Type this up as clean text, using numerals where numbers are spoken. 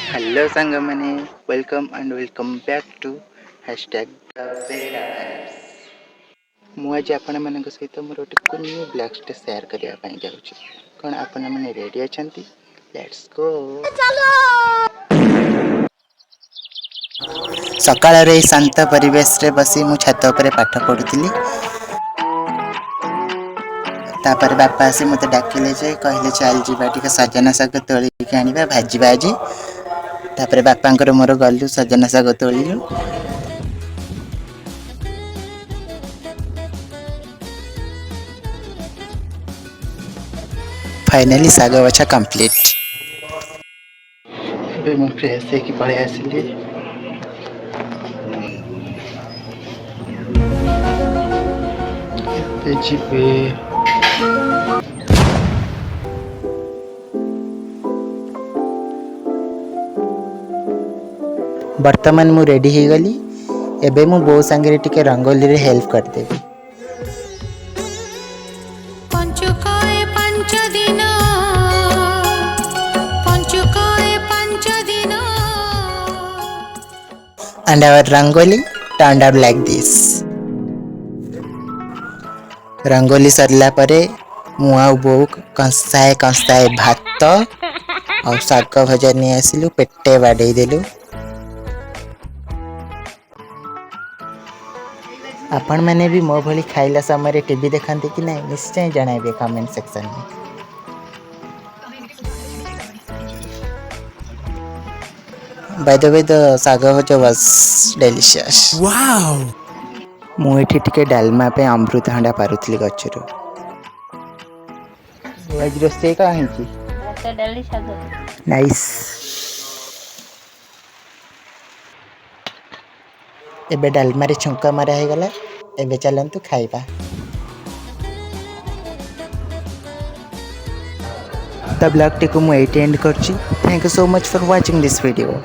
hello सांग मैंने welcome and welcome back to hashtag बेहरा मुझे आपण मान सहित मोर गोटे कुनी ब्लॉग्स शेयर करने जाऊँगी कौन आपण मैंने रेडी अच्छा लेट्स गो सकाळ शांत परिवेश रे बसी मु छात ଉପରେ पाठ पढ़ुली तापर बापा आसी मत डाकिले जे कहले चल जीवा टिके सजना साग तोलिक आनिबा भाजीबा आज तापर बापांकर मोर गलु सजना साग तोलिलु फाइनली साग बछा कंप्लीट ଏବେ ମୁଁ ଫ୍ରେଶ ହେଇକି ପଳେଇ ଆସିଲି ଏବେ ଯିବେ वर्तमान मु रेडी हो गली एबे मु बो संगे टिके रंगोली रे हेल्प कर देबी and our rangoli turned out like this rangoli सरला परे मु आ बो कंसाए भात और साग भजा नहीं आसिलु पेटे बाडे देलु आपण मैंने भी मो भली खाइला समय टीवी देखते कि नहीं निश्चय जणाइबे कमेंट सेक्शन में बाय द वे द साग भजा वाज डिलीशियस वाओ मु एठी टिके डालमा पे अमृत हंडा पारुथली गछरो आज रोसे का हिची भात डाली साग नाइस एबे डालमा रे छुंका मारा हे गला एबे चलंतु खाइबा द ब्लॉग टिको मु एट एंड करची thank you so much for watching this video